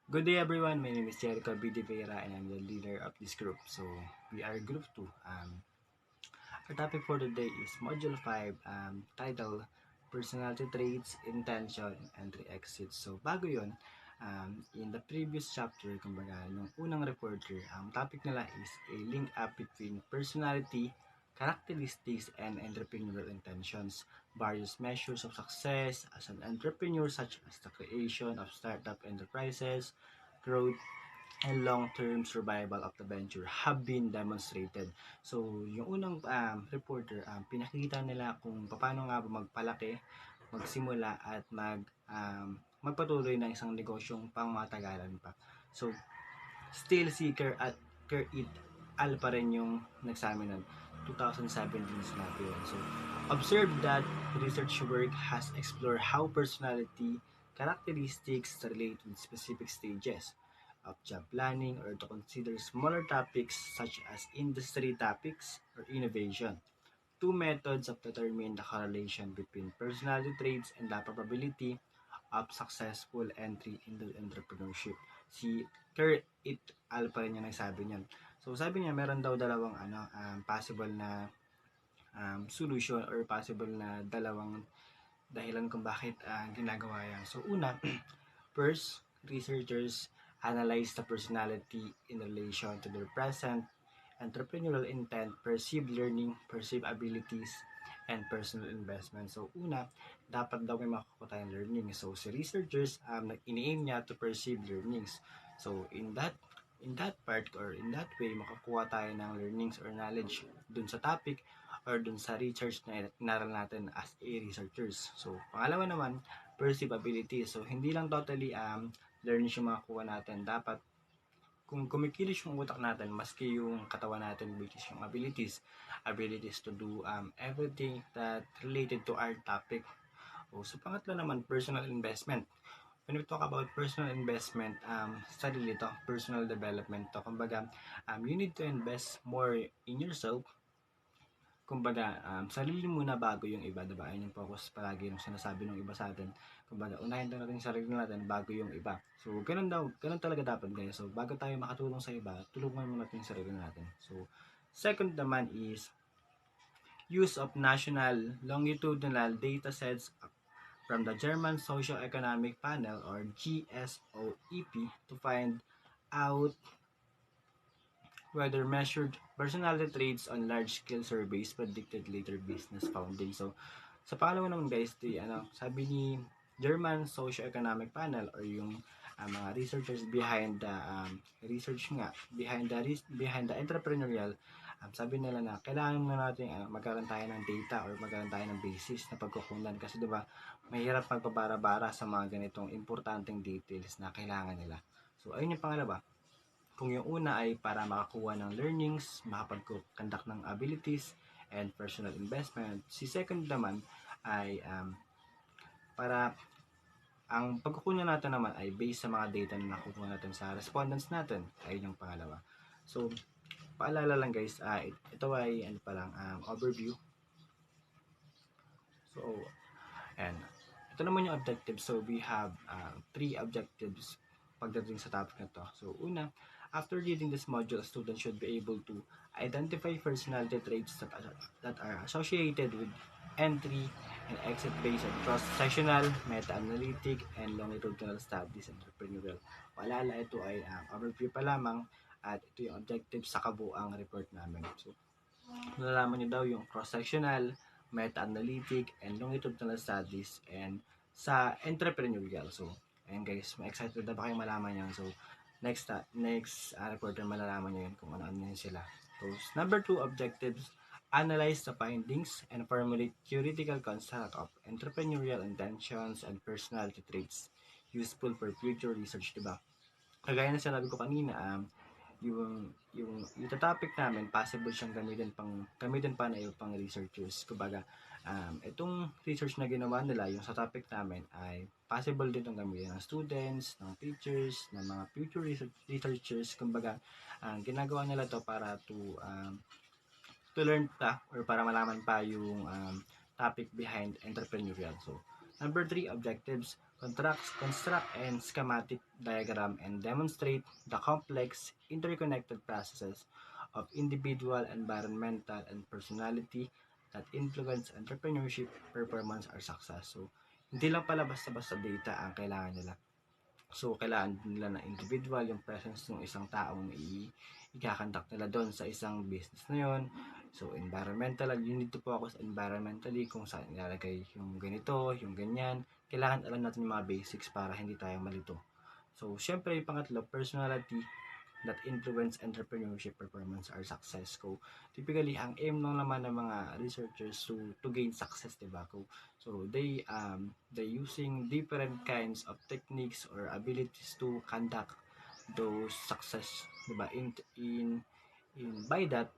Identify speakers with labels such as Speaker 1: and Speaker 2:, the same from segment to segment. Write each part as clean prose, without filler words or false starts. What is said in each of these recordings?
Speaker 1: Good day everyone, my name is Jericho B. De Vera and I'm the leader of this group. So we are group 2. Our topic for today is Module 5 titled Personality Traits, Intention, Entry Exit. So bago yon, in the previous chapter, kumbaga, yung unang reporter, ang topic nila is a link up between personality, characteristics, and entrepreneurial intentions. Various measures of success as an entrepreneur such as the creation of startup enterprises, growth, and long-term survival of the venture have been demonstrated. So, yung unang reporter, pinakita nila kung paano nga ba magpalaki, magsimula at magpatuloy ng isang negosyong pangmatagalan pa. So, still si Kerr et al pa rin yung nagsabi nun. 2017 sinabi yun. So, observe that research work has explored how personality characteristics relate with specific stages of job planning or to consider smaller topics such as industry topics or innovation. Two methods of determine the correlation between personality traits and the probability of successful entry into entrepreneurship. Si Kerr et al pa rin yung nagsabi niyan. So sabi niya meron daw dalawang possible na solution or possible na dalawang dahilan kung bakit ginagawa yan. So una, first, researchers analyze the personality in relation to their present entrepreneurial intent, perceived learning, perceived abilities, and personal investment. So, una, dapat daw may makukuha tayong learning. So, si researchers, ini-aim niya to perceive learnings. So, in that part or in that way, makakuha tayo ng learnings or knowledge dun sa topic or dun sa research na inaral natin as a researchers. So, pangalawa naman, perceive abilities. So, hindi lang totally learnings yung makakuha natin. Dapat kung kumikilos yung utak natin, maski yung katawan natin, which is yung abilities to do everything that related to our topic. So pangatlo naman, personal investment. When we talk about personal investment, sarili to, personal development to. Kumbaga, you need to invest more in yourself. Kumbaga, sarili muna bago yung iba, diba? Ayun yung focus palagi yung sinasabi ng iba sa atin. Kumbaga, unahin daw natin yung sarili natin bago yung iba. So, ganun talaga dapat guys. So, bago tayo makatulong sa iba, tulungan muna natin yung sarili natin. So, second naman is use of national longitudinal data sets from the German Socio-Economic Panel or GSOEP to find out whether measured personality traits on large-scale surveys predicted later business founding. So, sa pangalawa naman guys, sabi ni German Socio-Economic Panel or yung mga researchers behind the research nga, behind the entrepreneurial, sabi nila na kailangan na natin magkaroon tayo ng data or magkaroon tayo ng basis na pagkukunan kasi 'di ba mahirap magpabara-bara sa mga ganitong importanteng details na kailangan nila. So ayun yung pangalawa. Kung yung una ay para makakuha ng learnings, makapag-conduct ng abilities, and personal investment. Si second naman ay para ang pagkukuha natin naman ay based sa mga data na nakukuha natin sa respondents natin. Ayun yung pangalawa. So, paalala lang guys, ito ay ano pa lang, overview. So, and ito naman yung objectives. So, we have three objectives pagdating sa topic na to. So, una, after reading this module, a student should be able to identify personality traits that are associated with entry and exit based on cross-sectional, meta-analytic, and longitudinal studies entrepreneurial. Paalala, ito ay overview pa lamang at ito yung objective sa kabuang report namin. So, nalalaman nyo daw yung cross-sectional, meta-analytic, and longitudinal studies and sa entrepreneurial. So, ayun guys, ma-excited na ba kayong malaman yan? So, next reporter malalaman nyo yun kung ano-ano yun sila. So, number 2 objectives, analyze the findings and formulate theoretical construct of entrepreneurial intentions and personality traits useful for future research, diba? Kagaya na sinabi ko kanina, yung topic namin possible siyang gamitin pa na pang researchers. Kumbaga, itong research na ginawa nila yung sa topic namin ay possible din itong gamitin ng students, ng teachers, ng mga future researchers. Kumbaga, ginagawa nila to para to learn pa or para malaman pa yung topic behind entrepreneurial. So, Number three, objectives. Construct and schematic diagram and demonstrate the complex, interconnected processes of individual, environmental, and personality that influence entrepreneurship, performance, or success. So, hindi lang pala basta-basta data ang kailangan nila. So, kailangan din nila ng individual, yung presence ng isang taong ikakandak nila doon sa isang business na yon. So, environmental, you need to focus environmentally kung saan ilalagay yung ganito, yung ganyan. Kailangan alam natin yung mga basics para hindi tayo malito. So, syempre, yung pangatlo, personality that influence entrepreneurship, performance, or success. So, typically, ang aim lang naman ng mga researchers to gain success, diba? So, they using different kinds of techniques or abilities to conduct those success, diba? By that,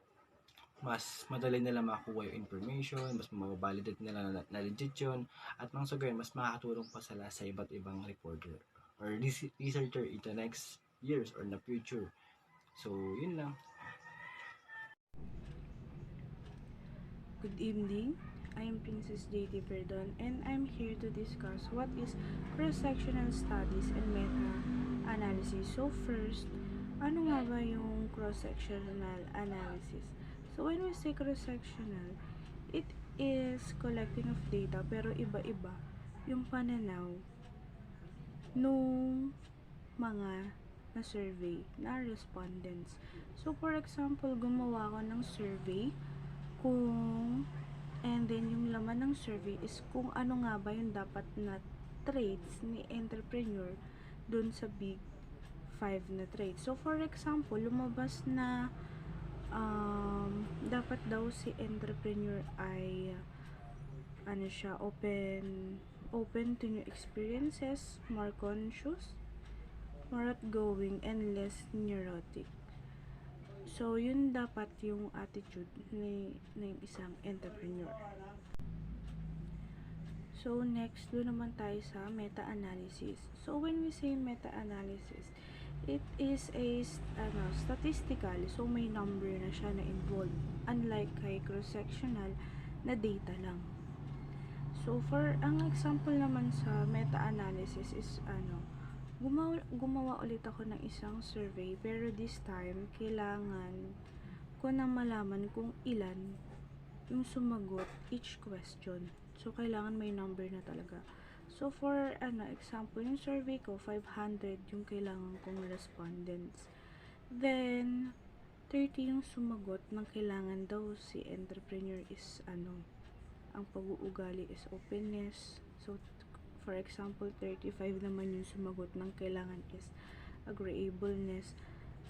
Speaker 1: mas madali nila makuha yung information, mas mababalidate nila na legit yun, at nang sa gayon, mas makakatulong pa sila sa iba't ibang reporter or researcher in the next years or in the future. So, yun lang.
Speaker 2: Good evening. I am Princess JT Perdon and I'm here to discuss what is cross-sectional studies and meta-analysis. So first, ano nga ba yung cross-sectional analysis? So when we say cross-sectional, it is collecting of data pero iba-iba yung pananaw nung mga na-survey na respondents. So for example, gumawa ko ng survey kung and then yung laman ng survey is kung ano nga ba yung dapat na traits ni entrepreneur dun sa big 5 na traits. So for example, lumabas na dapat daw si entrepreneur ay ano siya, open to new experiences, more conscious, more outgoing, and less neurotic. So, yun dapat yung attitude ng isang entrepreneur. So, next, doon naman tayo sa meta-analysis. So, when we say meta-analysis, it is a statistical. So, may number na siya na involved. Unlike kay cross-sectional na data lang. So, for ang example naman sa meta-analysis is gumawa ulit ako ng isang survey pero this time kailangan ko nang malaman kung ilan yung sumagot each question. So, kailangan may number na talaga. So, for example, yung survey ko, 500 yung kailangan kong respondents. Then, 30 yung sumagot ng kailangan daw si entrepreneur is ang pag-uugali is openness. So, for example, 35 naman yung sumagot ng kailangan is agreeableness,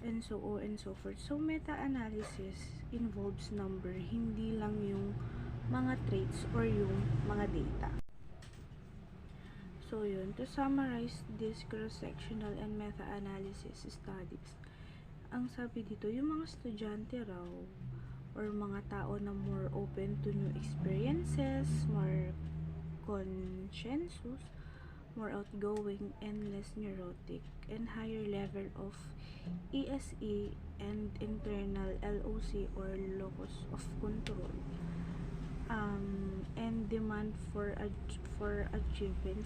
Speaker 2: and so on and so forth. So, meta-analysis involves number, hindi lang yung mga traits or yung mga data. So, yun. To summarize this cross-sectional and meta-analysis studies, ang sabi dito, yung mga estudyante raw or mga tao na more open to new experiences, more conscientious, more outgoing, and less neurotic, and higher level of ESE and internal LOC or locus of control, and demand for achievement,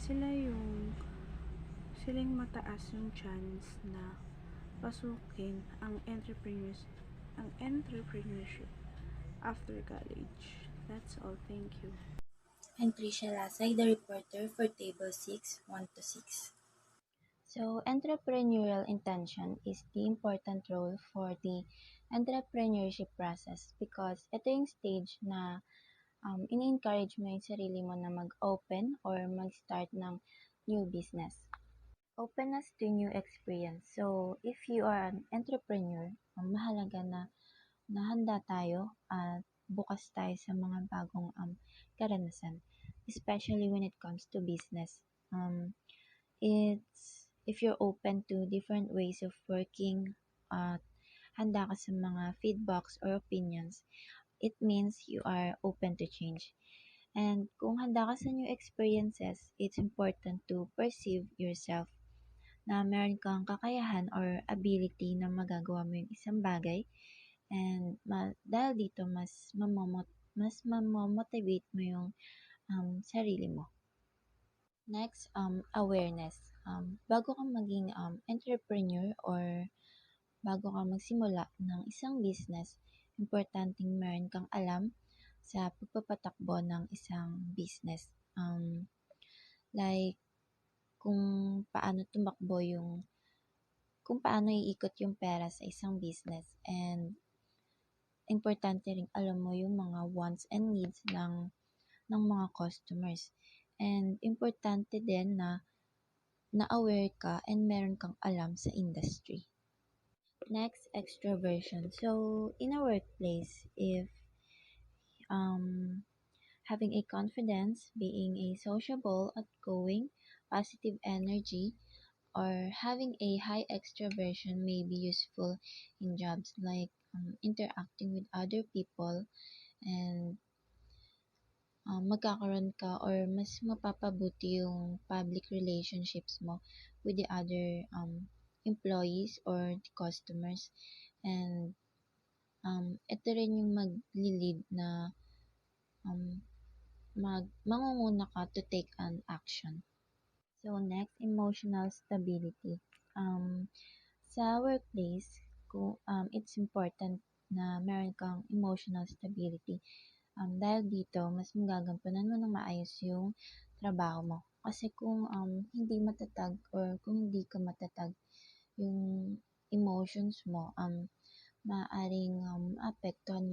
Speaker 2: silang mataas yung chance na pasukin ang entrepreneurship after college. That's all. Thank you.
Speaker 3: I'm Tricia Lasay, the reporter for Table 6, 1 to 6. So, entrepreneurial intention is the important role for the entrepreneurship process because ito yung stage na ini-encourage mo yung sarili mo na mag-open or mag-start ng new business. Openness to new experience. So, if you are an entrepreneur, mahalaga na handa tayo at bukas tayo sa mga bagong karanasan, especially when it comes to business. It's if you're open to different ways of working at handa ka sa mga feedbacks or opinions, it means you are open to change. And kung handa ka sa new experiences, it's important to perceive yourself na meron kang kakayahan or ability na magagawa mo yung isang bagay, and dahil dito mas mamomotivate mo yung sarili mo. Next, awareness. Bago ka maging entrepreneur or bago ka magsimula ng isang business, importanteng meron kang alam sa pagpapatakbo ng isang business. Like, kung paano tumakbo kung paano iikot yung pera sa isang business, and importante rin alam mo yung mga wants and needs ng mga customers. And importante din na-aware ka and meron kang alam sa industry. Next, extroversion. So, in a workplace, if having a confidence, being a sociable, outgoing, positive energy, or having a high extroversion may be useful in jobs like interacting with other people, and magkakaroon ka or mas mapapabuti yung public relationships mo with the other employees or the customers. And ito rin yung mag-lead na mangunguna ka to take an action. So next, emotional stability. Sa workplace, it's important na meron kang emotional stability. Dahil dito, mas magagampanan mo ng maayos yung trabaho mo. Kasi kung hindi matatag or kung hindi ka matatag yung emotions mo, maaaring apektuhan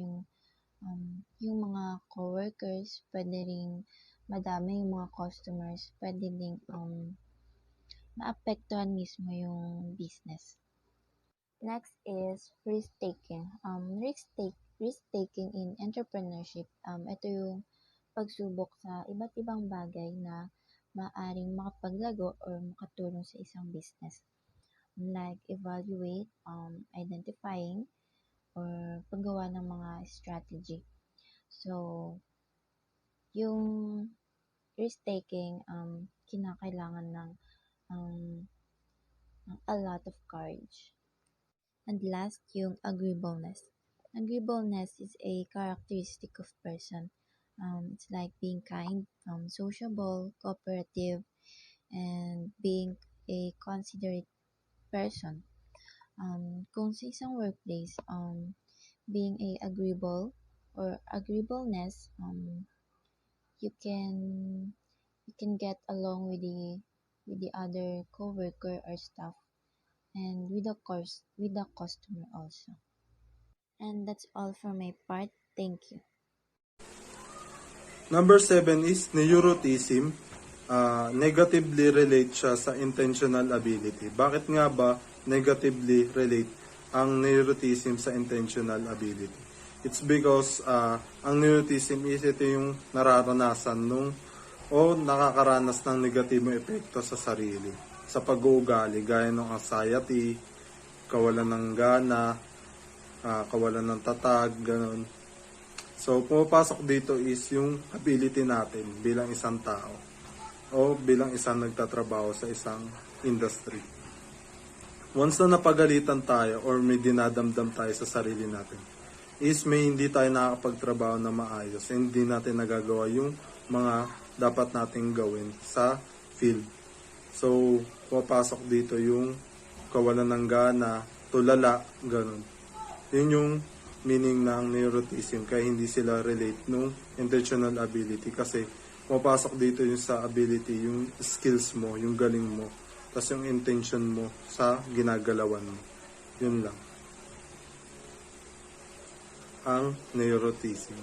Speaker 3: yung mga coworkers, pwede ring madami yung mga customers, pwede ding maapektuhan mismo yung business. Next is risk-taking. Risk-taking in entrepreneurship. Ito yung pagsubok sa iba't ibang bagay na maaring makapaglago or makatulong sa isang business. Like evaluate, identifying, or paggawa ng mga strategy. So, yung risk-taking, kinakailangan ng a lot of courage. And last, yung agreeableness. Agreeableness is a characteristic of person. It's like being kind, sociable, cooperative, and being a considerate person. Kung sa isang workplace, being a agreeable or agreeableness, you can get along with the other coworker or staff, and with the customer also. And that's all for my part. Thank you.
Speaker 4: Number 7 is neuroticism. Negatively relate siya sa intentional ability. Bakit nga ba negatively relate ang neuroticism sa intentional ability? It's because ang neuroticism is ito yung nararanasan o nakakaranas ng negatibong epekto sa sarili, sa pag-uugali, gaya ng anxiety, kawalan ng gana, kawalan ng tatag, ganun. So, pumapasok dito is yung ability natin bilang isang tao o bilang isang nagtatrabaho sa isang industry. Once na napagalitan tayo or may dinadamdam tayo sa sarili natin, is may hindi tayo nakakapagtrabaho na maayos, hindi natin nagagawa yung mga dapat nating gawin sa field. So, pumapasok dito yung kawalan ng gana, tulala, ganun. Yun yung meaning ng neuroticism, kaya hindi sila relate nung intentional ability, kasi pumapasok dito yung sa ability, yung skills mo, yung galing mo, tapos yung intention mo sa ginagalawan mo. Yun lang ang neuroticism.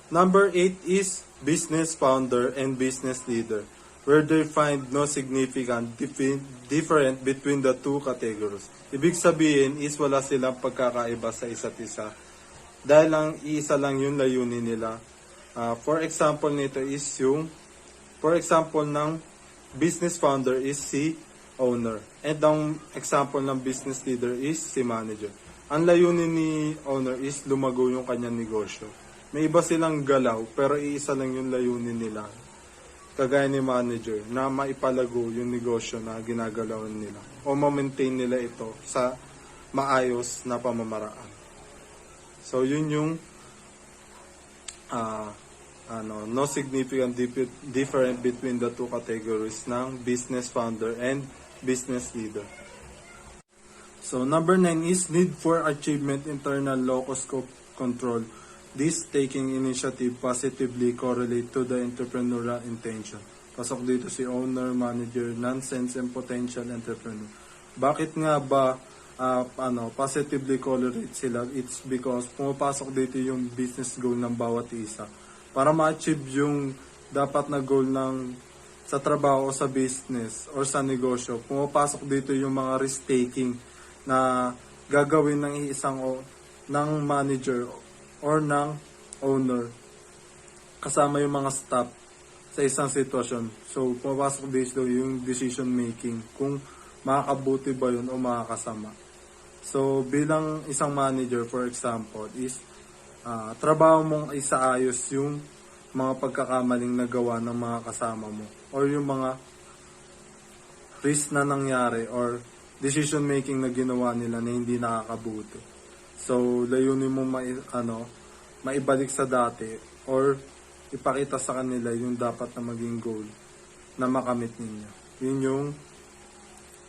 Speaker 4: Number 8 is business founder and business leader, where they find no significant difference between the two categories. Ibig sabihin is wala silang pagkakaiba sa isa't isa, dahil lang iisa lang yung layunin nila. For example nito is for example ng business founder is si owner, and ang example ng business leader is si manager. Ang layunin ni owner is lumago yung kanyang negosyo. May iba silang galaw, pero iisa lang yung layunin nila. Kagaya ni manager, na maipalago yung negosyo na ginagalawan nila o ma-maintain nila ito sa maayos na pamamaraan. So, yun yung no significant difference between the two categories ng business founder and business leader. So number 9 is need for achievement internal locus control. This taking initiative positively correlate to the entrepreneurial intention. Pasok dito si owner, manager, nonsense, and potential entrepreneur. Bakit nga ba positively correlate sila? It's because pumapasok dito yung business goal ng bawat isa. Para ma-achieve yung dapat na goal ng sa trabaho o sa business or sa negosyo, pumapasok dito yung mga risk-taking na gagawin ng ng manager or ng owner kasama yung mga staff sa isang sitwasyon. So, pumapasok dito yung decision making kung makakabuti ba yun o makakasama. So, bilang isang manager, for example, is trabaho mong isaayos yung mga pagkakamaling nagawa ng mga kasama mo or yung mga risk na nangyari or decision making na ginawa nila na hindi nakakabuti. So, layunin mo maibalik sa dati or ipakita sa kanila yung dapat na maging goal na makamit ninyo. Yun yung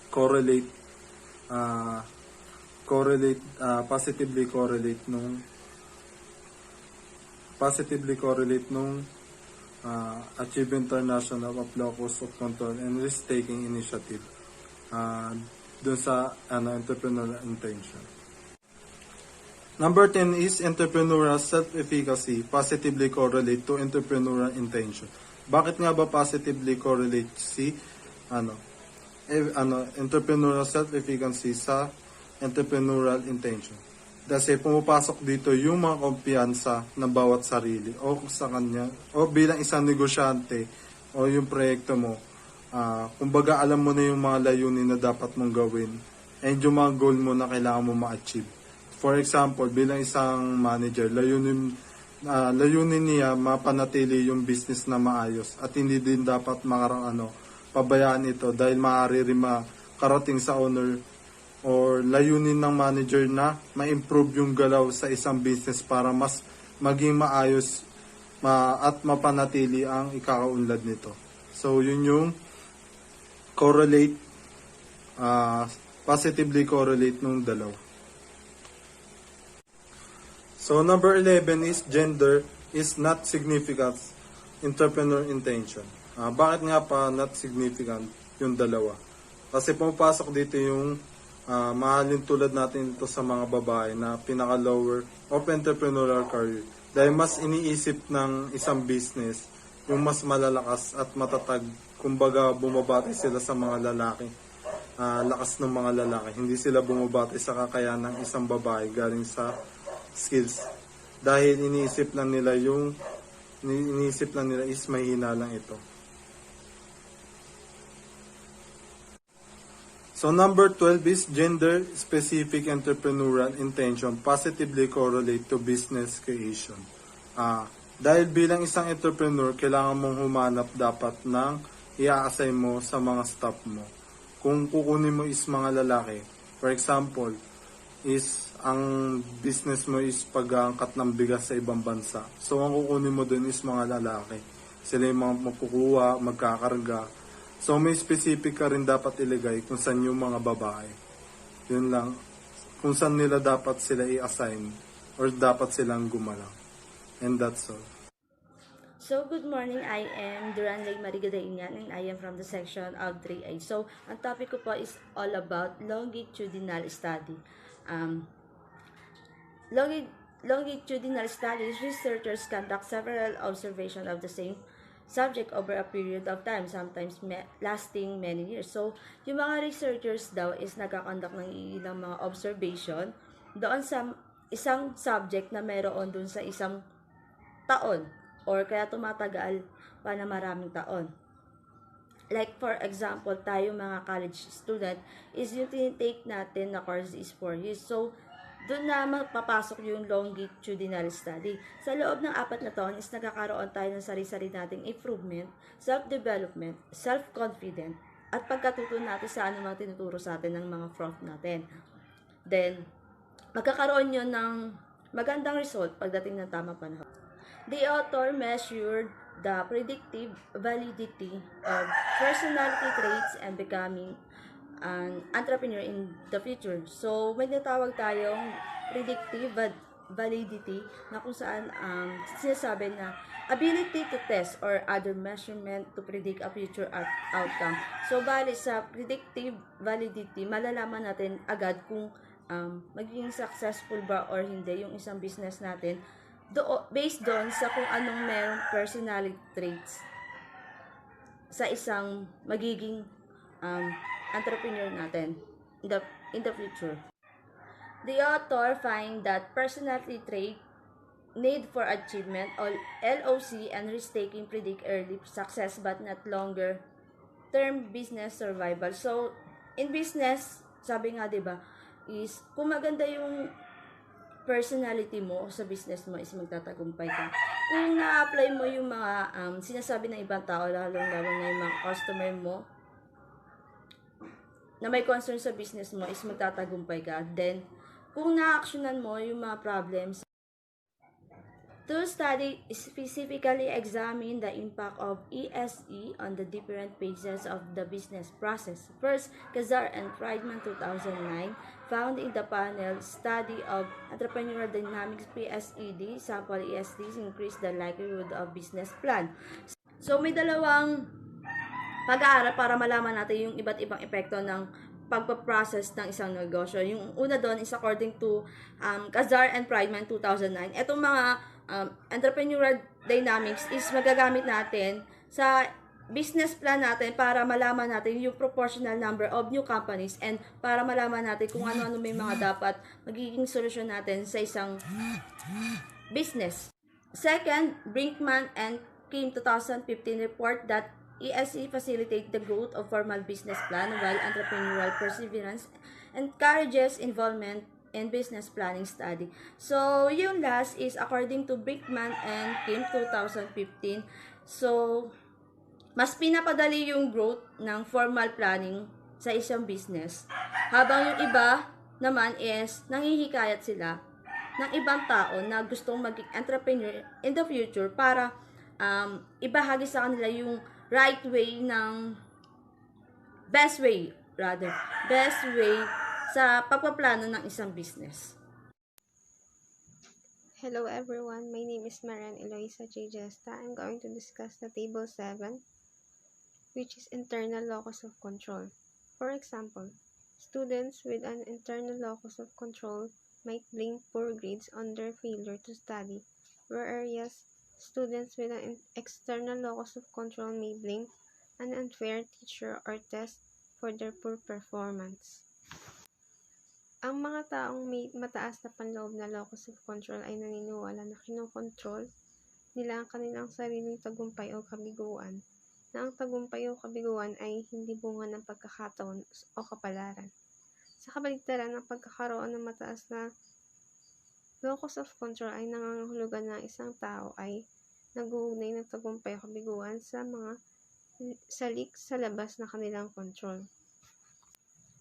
Speaker 4: positively correlate nung achieve international of locus of control and risk-taking initiative dun sa entrepreneurial intention. Number 10 is entrepreneurial self-efficacy positively correlate to entrepreneurial intention. Bakit nga ba positively correlate si entrepreneurial self-efficacy sa entrepreneurial intention? Kasi pumapasok dito yung mga kumpiyansa ng bawat sarili o sa kanya o bilang isang negosyante o yung proyekto mo. Kumbaga alam mo na yung mga layunin na dapat mong gawin and yung mga goal mo na kailangan mo ma-achieve. For example, bilang isang manager, layunin niya mapanatili yung business na maayos at hindi din dapat pabayaan ito dahil maaari rin makarating sa owner or layunin ng manager na ma-improve yung galaw sa isang business para mas maging maayos at mapanatili ang ikakaunlad nito. So, yun yung positively correlate nung dalawa. So, number 11 is gender is not significant entrepreneur intention. Bakit nga pa not significant yung dalawa? Kasi pumapasok dito yung mahalin tulad natin ito sa mga babae na pinaka-lower of entrepreneurial career. Dahil mas iniisip ng isang business yung mas malalakas at matatag. Kumbaga bumabati sila sa mga lalaki. Lakas ng mga lalaki. Hindi sila bumabati sa kakayahan ng isang babae galing sa skills. Dahil iniisip lang nila is mahina lang ito. So number 12 is gender-specific entrepreneurial intention positively correlate to business creation. Dahil bilang isang entrepreneur, kailangan mong humanap dapat ng i-assign mo sa mga staff mo. Kung kukunin mo is mga lalaki, for example, is ang business mo is pag-aangkat ng bigas sa ibang bansa. So ang kukunin mo dun is mga lalaki. Sila yung mga magkukuha, magkakarga. So may specific ka rin dapat ilagay kung saan yung mga babae. Yun lang. Kung saan nila dapat sila i-assign or dapat silang gumalaw. And that's all.
Speaker 5: So, good morning. I am Duran Lay Marigadainyan and I am from the section of 3A. So, ang topic ko po is all about longitudinal study. Longitudinal studies, researchers conduct several observations of the same subject over a period of time, sometimes lasting many years. So, yung mga researchers daw is nagkakonduct ng ilang mga observation doon sa isang subject na meron doon sa isang taon or kaya tumatagal pa na maraming taon. Like for example, tayo mga college student is yung tinitake natin na course is 4 years. So, doon na mapapasok yung longitudinal study. Sa loob ng 4 na taon is nagkakaroon tayo ng sarili-sarili nating improvement, self-development, self-confident, at pagkatuto natin sa anumang tinuturo sa atin ng mga prof natin. Then, magkakaroon yun ng magandang result pagdating ng tamang panahon. The author measured the predictive validity of personality traits and becoming an entrepreneur in the future. So, may natawag tayong predictive validity na kung saan sinasabi na ability to test or other measurement to predict a future outcome. So, bali sa predictive validity, malalaman natin agad kung magiging successful ba or hindi yung isang business natin based doon sa kung anong merong personality traits sa isang magiging entrepreneur natin in the future. The author find that personality trait need for achievement or LOC and risk-taking predict early success but not longer term business survival. So, in business, sabi nga 'di ba, is kung maganda yung personality mo sa business mo is magtatagumpay ka. Kung na-apply mo yung mga sinasabi ng ibang tao, lalo na yung mga customer mo, na may concern sa business mo is magtatagumpay ka. Then, kung na-actionan mo yung mga problems, to study specifically examine the impact of ESE on the different phases of the business process. First, Kazar and Friedman 2009 found in the panel study of entrepreneurial dynamics PSED, sample ESDs increase the likelihood of business plan. So, may dalawang pag-aaral para malaman natin yung iba't ibang epekto ng pagpaprocess ng isang negosyo. Yung una doon is according to Kazar and Friedman 2009. Itong mga entrepreneurial dynamics is magagamit natin sa business plan natin para malaman natin yung proportional number of new companies and para malaman natin kung ano-ano may mga dapat magiging solusyon natin sa isang business. Second, Brinkman and Kim 2015 report that ESE facilitate the growth of formal business plan while entrepreneurial perseverance encourages involvement in business planning study. So, yung last is according to Brinkman and Kim 2015. So, mas pinapadali yung growth ng formal planning sa isang business. Habang yung iba naman is nanghihikayat sila ng ibang tao na gustong maging entrepreneur in the future para ibahagi sa kanila yung right way ng best way sa pagpaplano ng isang business.
Speaker 6: Hello everyone, my name is Marian Eloisa J. Gesta. I'm going to discuss the Table 7, which is internal locus of control. For example, students with an internal locus of control might blame poor grades on their failure to study, whereas students with an external locus of control may blame an unfair teacher or test for their poor performance. Ang mga taong may mataas na panloob na locus of control ay naniniwala na kinokontrol nila ang kanilang sariling tagumpay o kabiguan, na ang tagumpay o kabiguan ay hindi bunga ng pagkakataon o kapalaran. Sa kabaligtaran, ang pagkakaroon ng mataas na locus of control ay nangangahulugan na isang tao ay nag-uugnay ng tagumpay o kabiguan sa mga salik sa labas na kanilang control.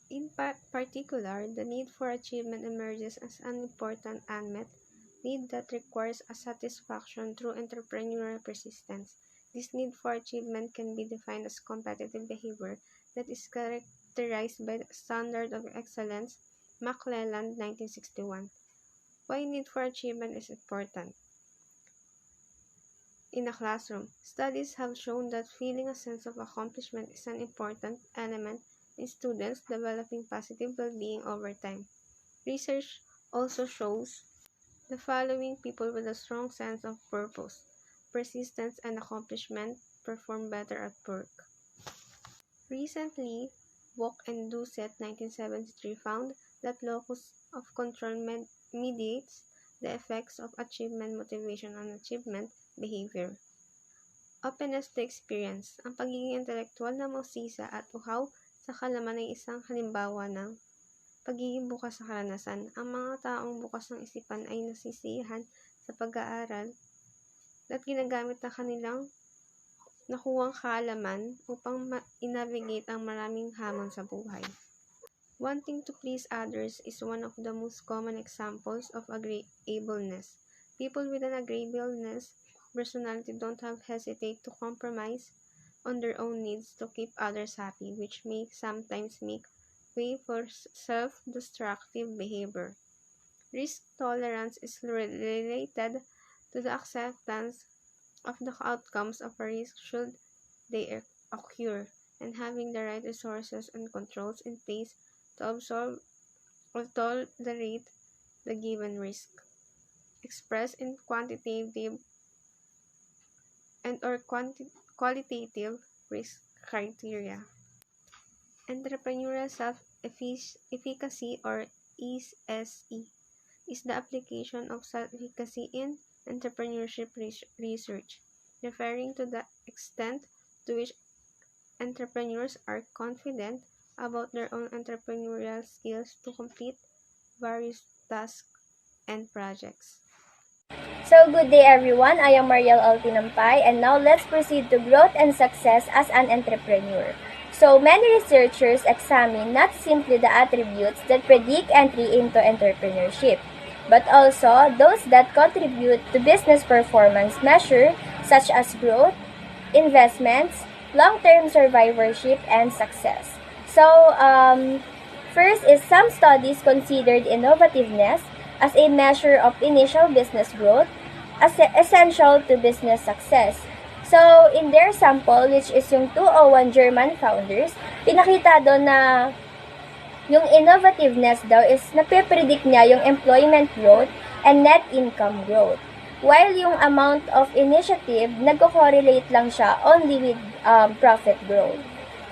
Speaker 6: In particular, the need for achievement emerges as an important unmet need that requires a satisfaction through entrepreneurial persistence. This need for achievement can be defined as competitive behavior that is characterized by the standard of excellence, McClelland, 1961. Why need for achievement is important? In a classroom, studies have shown that feeling a sense of accomplishment is an important element in students developing positive well-being over time. Research also shows the following: people with a strong sense of purpose, persistence, and accomplishment perform better at work. Recently, Wok and Doucet 1973 found that locus of control mediates the effects of achievement motivation on achievement behavior. Openness to experience. Ang pagiging intelektual na mausisa at uhaw sa kalaman ay isang halimbawa ng pagiging bukas sa karanasan. Ang mga taong bukas ng isipan ay nasisiyahan sa pag-aaral at ginagamit ang kanilang nakuwang kaalaman upang i-navigate ang maraming hamon sa buhay. Wanting to please others is one of the most common examples of agreeableness. People with an agreeableness personality don't have hesitate to compromise on their own needs to keep others happy, which may sometimes make way for self-destructive behavior. Risk tolerance is related to the acceptance of the outcomes of a risk should they occur, and having the right resources and controls in place to absorb or tolerate the given risk, expressed in quantitative and or qualitative risk criteria. Entrepreneurial self-efficacy, or ESE, is the application of self-efficacy in entrepreneurship research, referring to the extent to which entrepreneurs are confident about their own entrepreneurial skills to complete various tasks and projects.
Speaker 7: So good day everyone, I am Mariel Altinampay and now let's proceed to growth and success as an entrepreneur. So many researchers examine not simply the attributes that predict entry into entrepreneurship, but also those that contribute to business performance measure such as growth, investments, long-term survivorship, and success. So, first is some studies considered innovativeness as a measure of initial business growth as essential to business success. So, in their sample, which is yung 201 German founders, pinakita doon na yung innovativeness daw is napipredict niya yung employment growth and net income growth. While yung amount of initiative, nagko-correlate lang siya only with profit growth.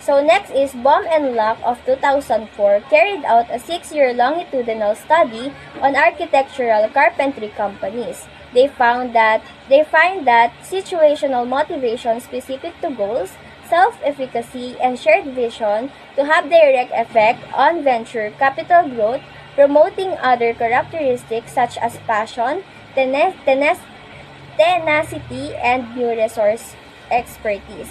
Speaker 7: So next is Baum and Locke of 2004 carried out a 6-year longitudinal study on architectural carpentry companies. They find that situational motivation specific to goals, self-efficacy, and shared vision to have direct effect on venture capital growth, promoting other characteristics such as passion, tenacity, and new resource expertise.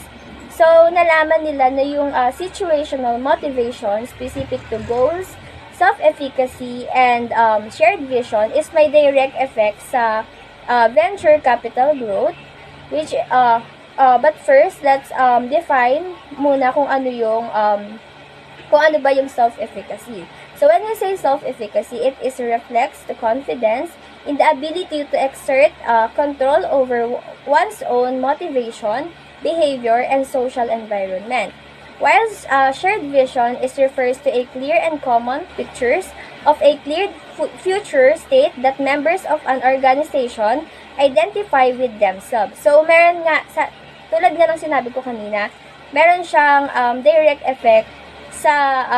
Speaker 7: So, nalaman nila na yung situational motivation specific to goals, self-efficacy, and shared vision is may direct effect sa venture capital growth, which, but first, let's define muna kung ano ba yung self-efficacy. So, when we say self-efficacy, it reflects the confidence in the ability to exert control over one's own motivation, behavior, and social environment. While shared vision refers to a clear and common pictures of a clear future state that members of an organization identify with themselves. So, meron nga, tulad nga ng sinabi ko kanina, meron siyang direct effect sa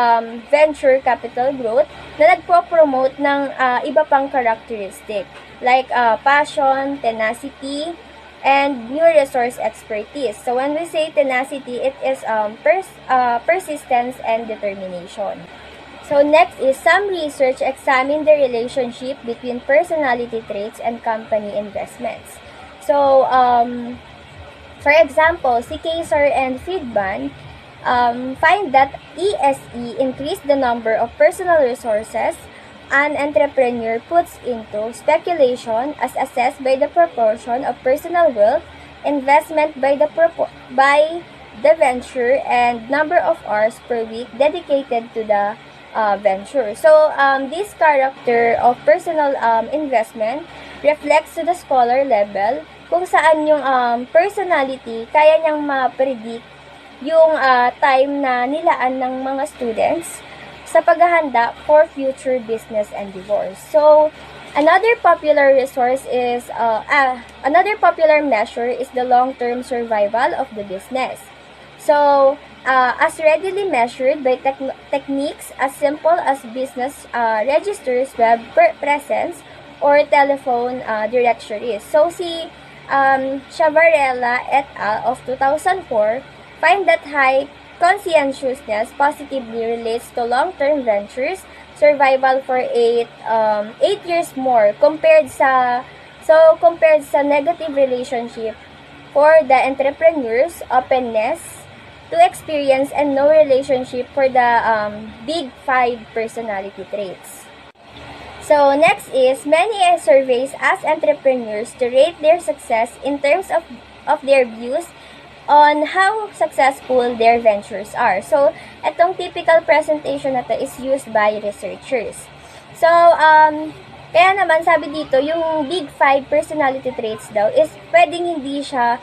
Speaker 7: venture capital growth na nagpo-promote ng iba pang characteristic like passion, tenacity, and new resource expertise. So when we say tenacity, it is persistence and determination. So next is some research examine the relationship between personality traits and company investments. So for example, si Kaiser and Friedman find that ESE increased the number of personal resources an entrepreneur puts into speculation as assessed by the proportion of personal wealth, investment by the venture, and number of hours per week dedicated to the venture. So, this character of personal investment reflects to the scholar level kung saan yung personality kaya niyang ma-predict yung time na nilaan ng mga students sa paghahanda for future business endeavors. So, another popular measure is the long-term survival of the business. So, as readily measured by techniques as simple as business registers, web presence, or telephone directories. So, si Chavarella et al. Of 2004 find that high conscientiousness positively relates to long-term ventures survival for 8 years more compared sa negative relationship for the entrepreneurs, openness to experience, and no relationship for the big 5 personality traits. So next is many surveys ask entrepreneurs to rate their success in terms of their views on how successful their ventures are. So, itong typical presentation na to is used by researchers. So, kaya naman sabi dito, yung Big 5 personality traits daw is pwedeng hindi siya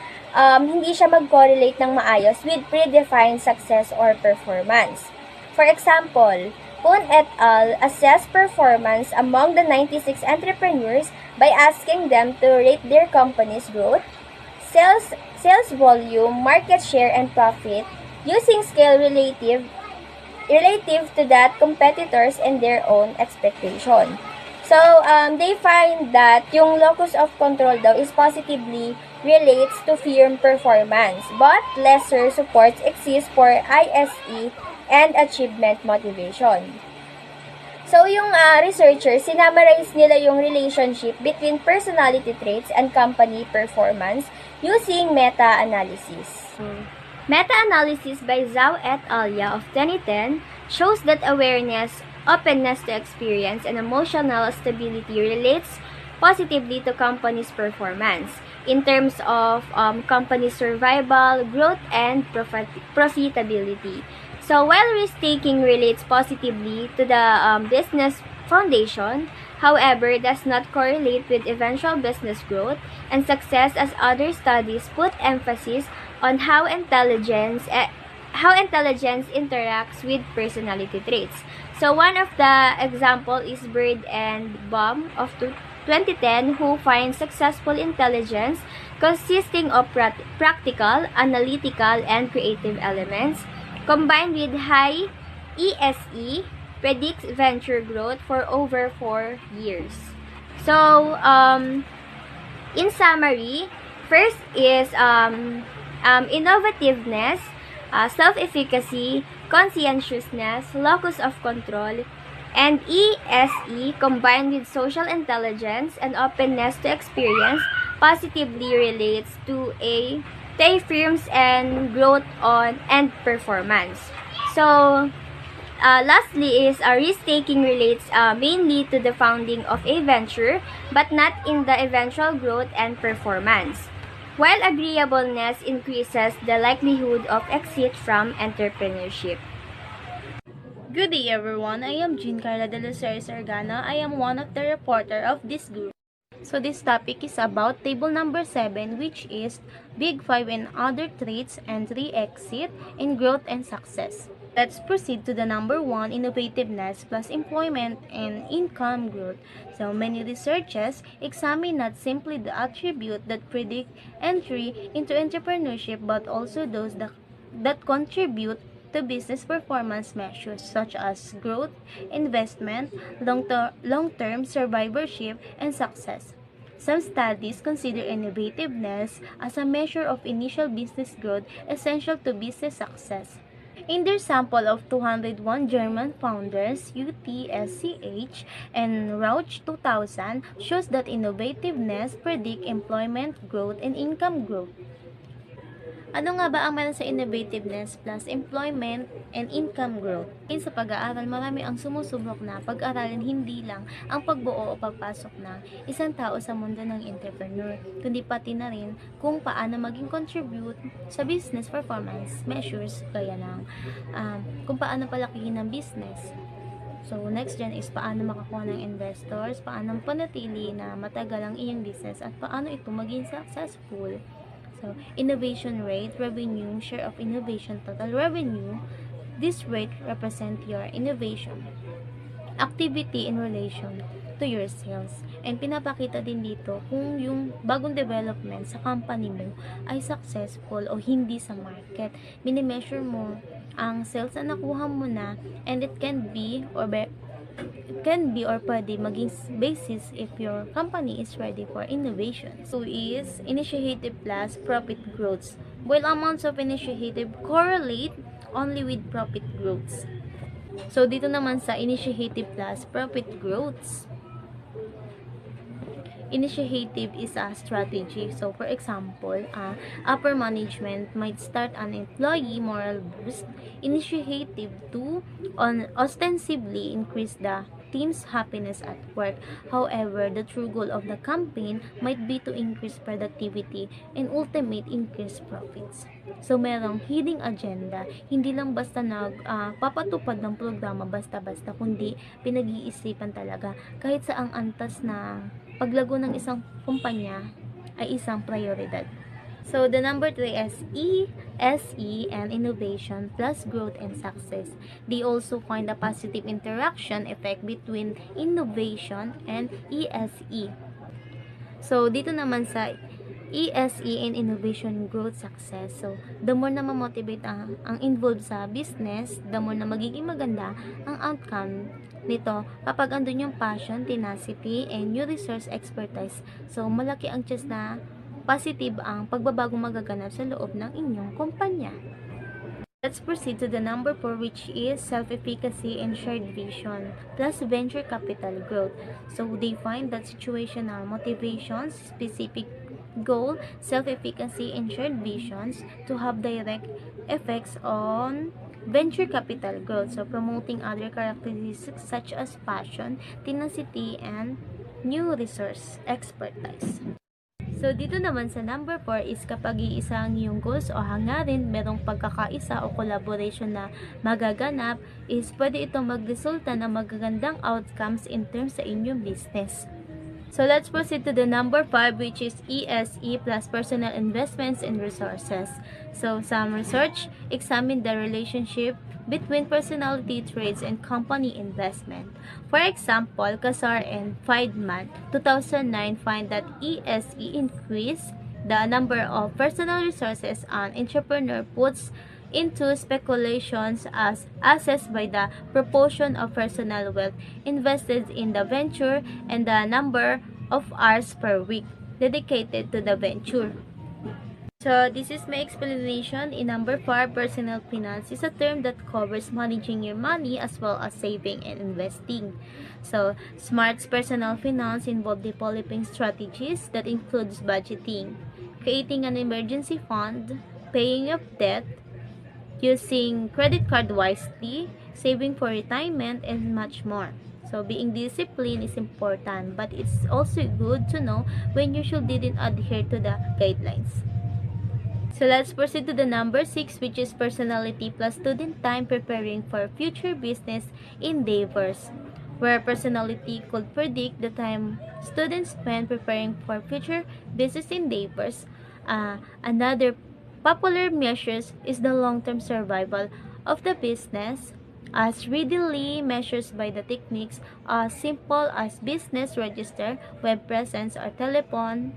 Speaker 7: mag-correlate ng maayos with predefined success or performance. For example, Poon et al. Assessed performance among the 96 entrepreneurs by asking them to rate their company's growth, sales volume, market share, and profit using scale relative to that competitors and their own expectation. So, they find that yung locus of control daw is positively relates to firm performance, but lesser supports exist for ISE and achievement motivation. So, yung researchers, sinamarize nila yung relationship between personality traits and company performance using meta-analysis. Meta-analysis by Zhao et al. Of 2010 shows that awareness, openness to experience, and emotional stability relates positively to company's performance in terms of company survival, growth, and profitability. So, while risk-taking relates positively to the business foundation, however, does not correlate with eventual business growth and success, as other studies put emphasis on how intelligence interacts with personality traits. So, one of the example is Bird and Baum of 2010, who find successful intelligence consisting of practical, analytical, and creative elements, combined with high ESE, predicts venture growth for over 4 years. So, in summary, first is innovativeness, self-efficacy, conscientiousness, locus of control, and ESE combined with social intelligence and openness to experience positively relates to a firms and growth on and performance. So, lastly is risk-taking relates mainly to the founding of a venture but not in the eventual growth and performance, while agreeableness increases the likelihood of exit from entrepreneurship.
Speaker 8: Good day everyone, I am Jean Carla de Lucer Sargana. I am one of the reporter of this group. So this topic is about table number 7, which is Big 5 and other traits and 3 exit in growth and success. Let's proceed to the number 1, innovativeness plus employment and income growth. So many researchers examine not simply the attribute that predict entry into entrepreneurship but also those that contribute to business performance measures such as growth, investment, long-term survivorship, and success. Some studies consider innovativeness as a measure of initial business growth essential to business success. In their sample of 201 German founders, UTSCH and Rauch 2000 shows that innovativeness predict employment growth and income growth. Ano nga ba ang meron sa innovativeness plus employment and income growth? Sa pag-aaral, marami ang sumusubok na pag-aralin hindi lang ang pagbuo o pagpasok ng isang tao sa mundo ng entrepreneur, kundi pati na rin kung paano maging contribute sa business performance measures gaya ng kung paano palakihin ang business. So, next dyan is paano makakuha ng investors, paano panatili na matagal ang iyong business, at paano ito maging successful. So, innovation rate, revenue, share of innovation, total revenue. This rate represent your innovation activity in relation to your sales. And pinapakita din dito kung yung bagong development sa company mo ay successful o hindi sa market. Minimeasure mo ang sales na nakuha mo na, and it can be or pwede maging basis if your company is ready for innovation. So is initiative plus profit growth. While amounts of initiative correlate only with profit growth. So dito naman sa initiative plus profit growth, initiative is a strategy. So, for example, upper management might start an employee morale boost initiative to ostensibly increase the team's happiness at work. However, the true goal of the campaign might be to increase productivity and ultimate increase profits. So, merong hidden agenda, hindi lang basta papatupad ng programa basta-basta, kundi pinag-iisipan talaga kahit sa ang antas na paglago ng isang kumpanya ay isang prioridad. So, the number 3 is ESE and innovation plus growth and success. They also find a positive interaction effect between innovation and ESE. So, dito naman sa ESE and innovation growth success. So, the more na ma-motivate ang involved sa business, the more na magiging maganda ang outcome nito kapag andun yung passion, tenacity, and new resource expertise. So, malaki ang chance na positive ang pagbabagong magaganap sa loob ng inyong kumpanya. Let's proceed to the number 4, which is self-efficacy and shared vision plus venture capital growth. So, they find that situational motivations, specific goal, self-efficacy, and shared visions to have direct effects on venture capital growth. So, promoting other characteristics such as passion, tenacity, and new resource expertise. So, dito naman sa number 4 is kapag iisa ang iyong goals o hangarin, merong pagkakaisa o collaboration na magaganap, is pwede itong magresulta ng magagandang outcomes in terms sa inyong business. So, let's proceed to the number 5, which is ESE plus personal investments and resources. So, some research examine the relationship between personality traits and company investment. For example, Kassar and Feidman, 2009, find that ESE increased the number of personal resources an entrepreneur puts into speculations as assessed by the proportion of personal wealth invested in the venture and the number of hours per week dedicated to the venture. So, this is my explanation in number 4. Personal finance is a term that covers managing your money as well as saving and investing. So, SMART's personal finance involves developing strategies that includes budgeting, creating an emergency fund, paying off debt, using credit card wisely, saving for retirement, and much more. So, being disciplined is important, but it's also good to know when you should didn't adhere to the guidelines. So, let's proceed to the number 6, which is personality plus student time preparing for future business endeavors, where personality could predict the time students spend preparing for future business endeavors. Another popular measures is the long-term survival of the business, as readily measures by the techniques as simple as business register, web presence, or telephone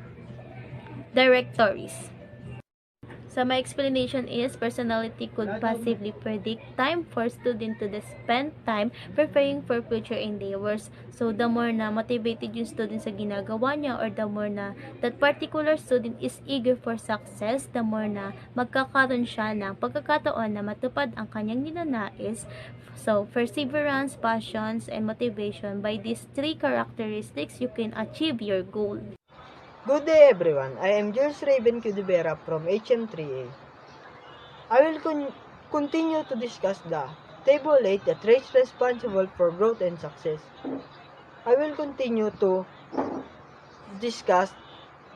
Speaker 8: directories. So, my explanation is personality could possibly predict time for student to spend time preparing for future endeavors. So, the more na motivated yung student sa ginagawa niya, or the more na that particular student is eager for success, the more na magkakaroon siya ng pagkakataon na matupad ang kanyang ninanais. So, perseverance, passions, and motivation. By these 3 characteristics, you can achieve your goal.
Speaker 9: Good day everyone, I am Jules Raven Cudibera from HM3A. I will continue to discuss the Table 8, the traits responsible for growth and success. I will continue to discuss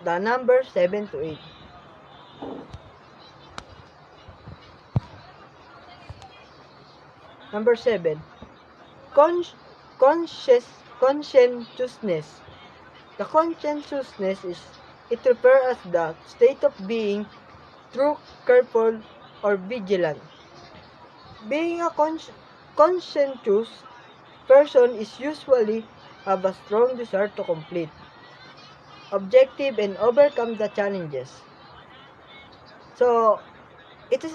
Speaker 9: the number 7 to 8. Number 7. Conscientiousness. The conscientiousness it refers as the state of being true, careful, or vigilant. Being a conscientious person is usually have a strong desire to complete objective and overcome the challenges. So it's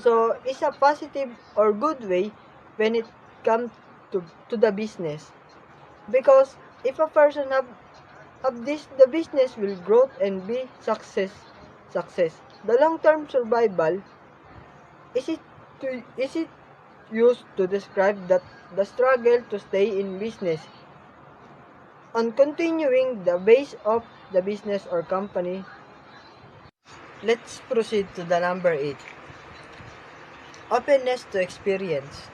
Speaker 9: a positive or good way when it comes to the business, because if a person have this, the business will grow and be success. The long-term survival is it used to describe that the struggle to stay in business on continuing the base of the business or company. Let's proceed to the number 8. Openness to experience.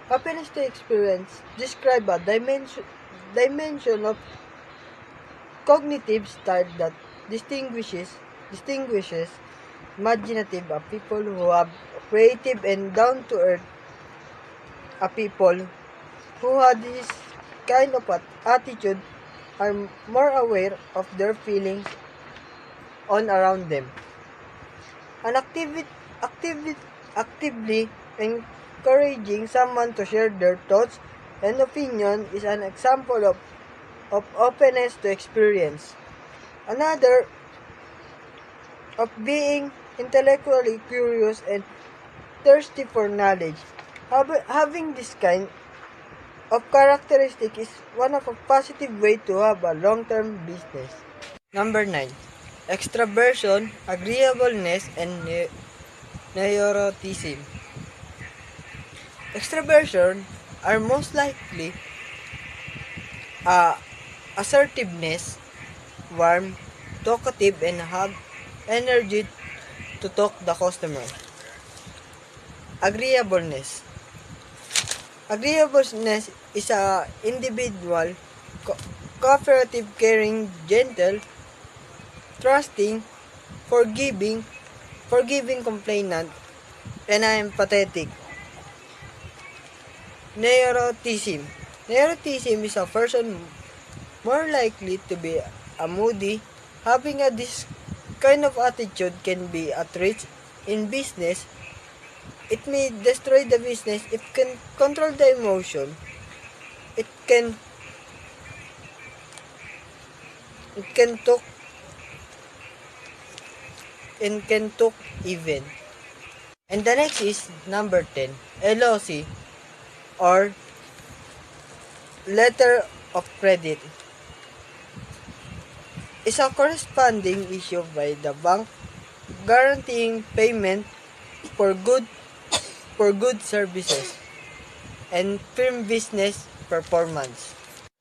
Speaker 9: Happiness to experience describe a dimension of cognitive style that distinguishes imaginative people who have creative and down-to-earth people who have this kind of attitude are more aware of their feelings on around them. And actively encouraging someone to share their thoughts and opinion is an example of openness to experience. Another of being intellectually curious and thirsty for knowledge. Having this kind of characteristic is one of a positive way to have a long-term business. Number 9. Extraversion, agreeableness, and neuroticism. Extraversion are most likely assertiveness, warm, talkative, and have energy to talk the customer. Agreeableness. Agreeableness is a individual, cooperative, caring, gentle, trusting, forgiving complainant, and empathetic. Neuroticism. Neuroticism is a person more likely to be a moody. Having this kind of attitude can be a threat in business. It may destroy the business if it can control the emotion. It can talk even. And the next is number 10, LOC or letter of credit. Is a corresponding issue by the bank guaranteeing payment for good services and firm business performance.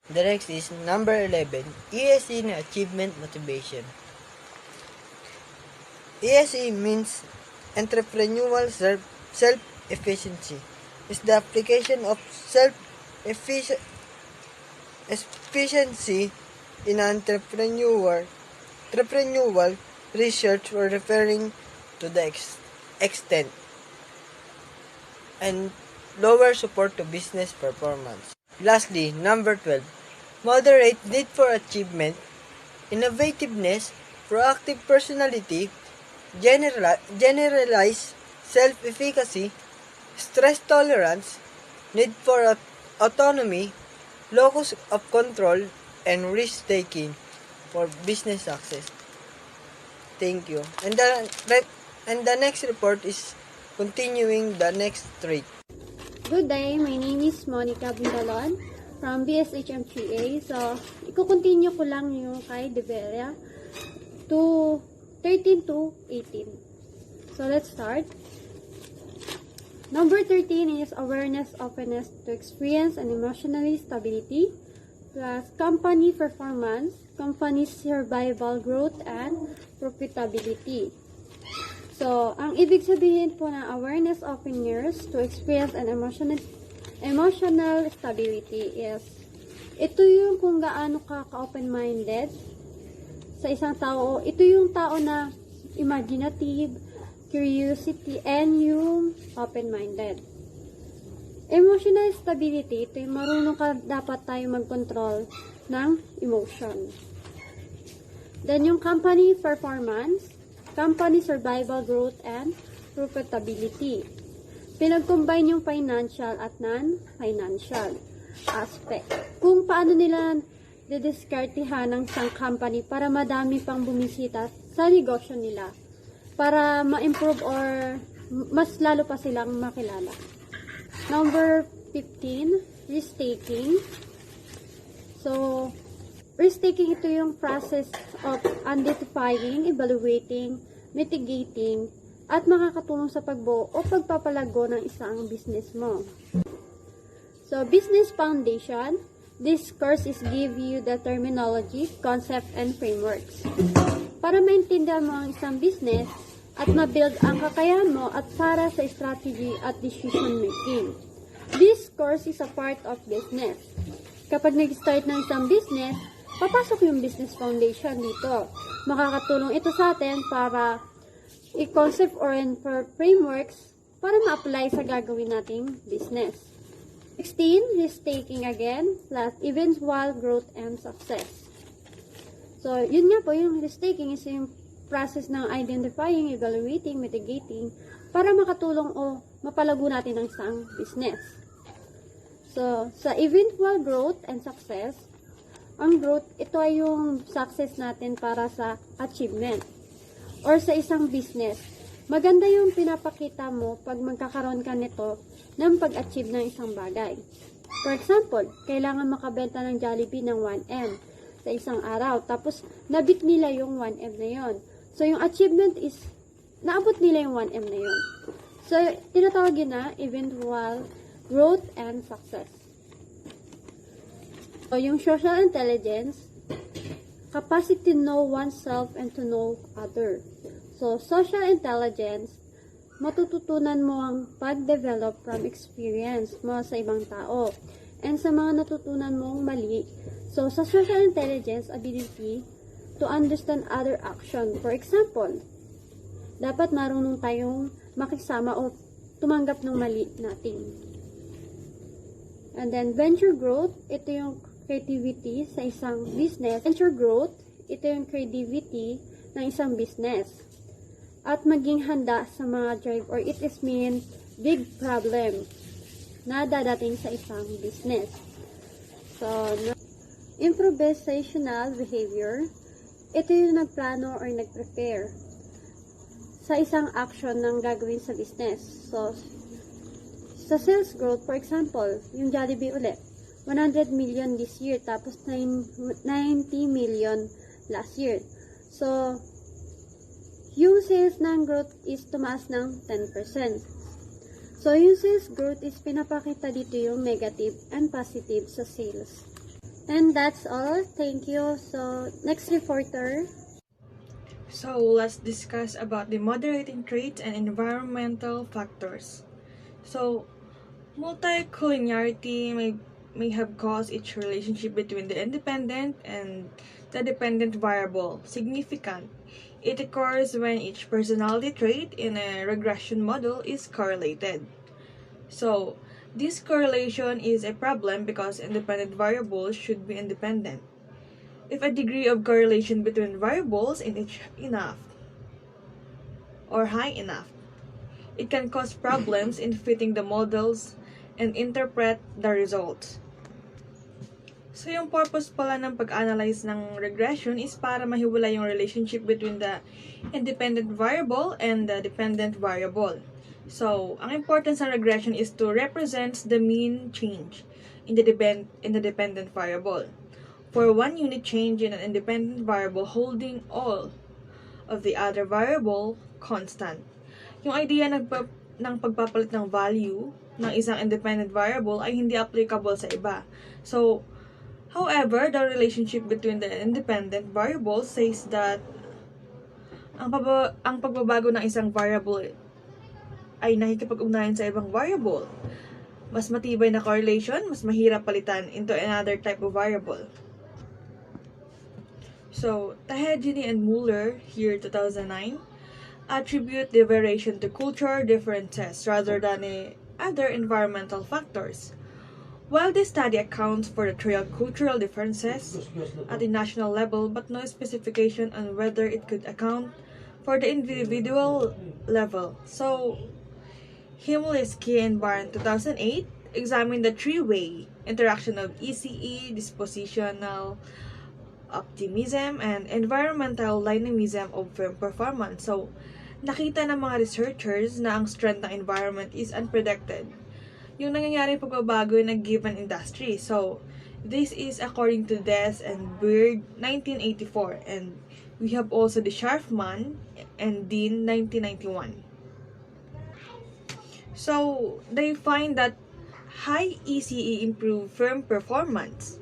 Speaker 9: The next is number 11, ESE na Achievement Motivation. ESE means entrepreneurial self-efficiency. Is the application of self-efficiency in entrepreneurial research or referring to the extent and lower support to business performance. Lastly, number 12, moderate need for achievement, innovativeness, proactive personality, generalized self-efficacy, stress tolerance, need for autonomy, locus of control, and risk-taking for business success. Thank you. And the next report is continuing the next trait.
Speaker 10: Good day, my name is Monica Bundalon from BSHM3A. So, i-continue ko lang yung kay Deveria to 13 to 18. So, let's start. Number 13 is awareness, openness to experience and emotional stability, plus company performance, company survival, growth, and profitability. So, ang ibig sabihin po ng awareness, openness to experience and emotional stability is ito yung kung gaano ka open-minded sa isang tao. Ito yung tao na imaginative, curiosity, and yung open-minded. Emotional stability, ito yung marunong ka dapat tayo mag-control ng emotion. Then yung company performance, company survival, growth, and profitability. Pinag-combine yung financial at non-financial aspect. Kung paano nila didiskartihan ng isang company para madami pang bumisita sa negosyo nila. Para ma-improve or mas lalo pa silang makilala. Number 15, risk-taking. So, risk-taking, ito yung process of identifying, evaluating, mitigating, at makakatulong sa pagbuo o pagpapalago ng isang business mo. So, business foundation. This course is give you the terminology, concept, and frameworks. Para maintindihan mo ang isang business at ma-build ang kakayahan mo at para sa strategy at decision making. This course is a part of business. Kapag nag-start ng isang business, papasok yung business foundation dito. Makakatulong ito sa atin para i-concept or frameworks para ma-apply sa gagawin nating business. 16, risk-taking again, plus eventual growth and success. So, yun nga po, yung risk-taking is yung process ng identifying, evaluating, mitigating, para makatulong o mapalago natin ang isang business. So, sa eventual growth and success, ang growth, ito ay yung success natin para sa achievement. Or sa isang business, maganda yung pinapakita mo pag magkakaroon ka nito ng pag-achieve ng isang bagay. For example, kailangan makabenta ng Jollibee ng 1M sa isang araw. Tapos, nabit nila yung 1M na yon. So, yung achievement is, naabot nila yung 1M na yon. So, tinatawag yun na eventual growth and success. So, yung social intelligence, capacity to know oneself and to know other. So, social intelligence, matututunan mo ang pag-develop from experience mo sa ibang tao. And sa mga natutunan mong mali, so sa social intelligence, ability to understand other action. For example, dapat marunong tayong makisama o tumanggap ng mali natin. And then, venture growth, ito yung creativity sa isang business. Venture growth, ito yung creativity ng isang business. At maging handa sa mga drive or it is mean big problem na dadating sa isang business. So, improvisational behavior, ito yung nagplano or nagprepare sa isang action ng gagawin sa business. So, sa sales growth, for example, yung Jollibee ulit, 100 million this year, tapos 90 million last year. So, yung sales ng growth is tumaas ng 10%. So, yung sales growth is pinapakita dito yung negative and positive sa sales. And that's all. Thank you. So, next reporter.
Speaker 11: So, let's discuss about the moderating traits and environmental factors. So, multicollinearity may have caused each relationship between the independent and the dependent variable significant. It occurs when each personality trait in a regression model is correlated. So, this correlation is a problem because independent variables should be independent. If a degree of correlation between variables is enough or high enough, it can cause problems in fitting the models and interpret the results. So, yung purpose pala ng pag-analyze ng regression is para mahiwalay yung relationship between the independent variable and the dependent variable. So, ang importance ng regression is to represent the mean change in the dependent variable. For one unit change in an independent variable holding all of the other variable constant. Yung idea ng pagpapalit ng value ng isang independent variable ay hindi applicable sa iba. So, however, the relationship between the independent variables says that ang pagbabago ng isang variable ay nakikipag-ugnayan sa ibang variable. Mas matibay na correlation, mas mahirap palitan into another type of variable. So, Tahedjini and Muller, here 2009, attribute the variation to culture differences rather than other environmental factors. While this study accounts for the real cultural differences at the national level, but no specification on whether it could account for the individual level. So, Himulesky and Barn 2008 examined the three-way interaction of ECE, dispositional optimism, and environmental dynamism of firm performance. So, nakita ng mga researchers na ang strength ng environment is unpredicted. Yung nangyayari pagbabago in a given industry. So, this is according to Des and Beard 1984, and we have also the Sharfman and Dean 1991. So, they find that high ECE improve firm performance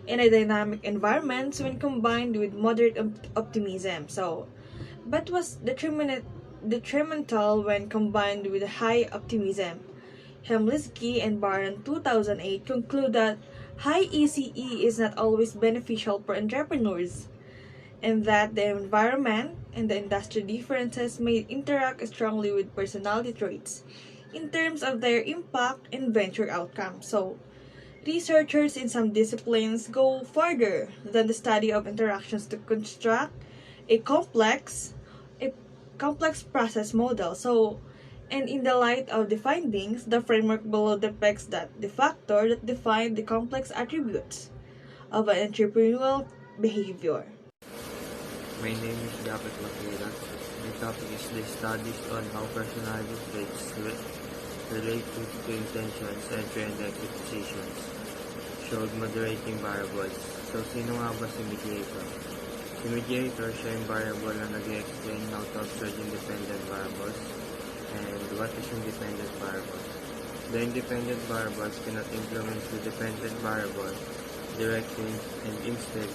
Speaker 11: in a dynamic environment when combined with moderate optimism. So, but was detrimental when combined with high optimism. Hemlisky and Baron 2008 conclude that high ECE is not always beneficial for entrepreneurs, and that the environment and the industry differences may interact strongly with personality traits in terms of their impact and venture outcomes. So, researchers in some disciplines go further than the study of interactions to construct a complex process model. So, and in the light of the findings, the framework below depicts that the factor that define the complex attributes of an entrepreneurial behavior.
Speaker 12: My name is Japet Makira. My topic is the studies on how personality traits relate to intentions and trend exit decisions. Showed moderating variables. So, sino nga ba si mediator? Si mediator, siya yung variable na nag-explain how to observe independent variables. And what is independent variable? The independent variables cannot influence the dependent variable directly, and instead,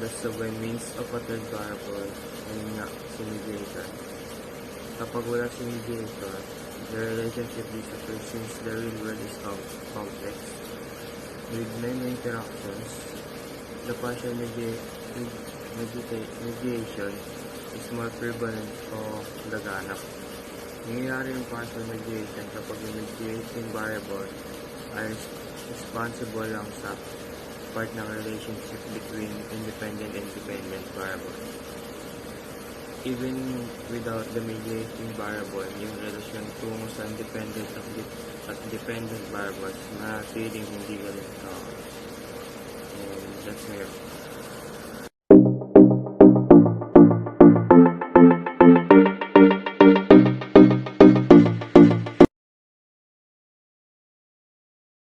Speaker 12: basta by means of a third variable, ayun nga, si mediator. Kapag wala si mediator, the relationship disappears since the real world is complex. With many interactions, the partial mediation is more prevalent o laganap. Nangyayari yung partial mediation kapag yung mediating variable ay responsible lang sa part ng relationship between independent and dependent variable. Even without the mediating variable, yung relasyon tungo sa independent at dependent variables na feeling hindi ganito. And that's my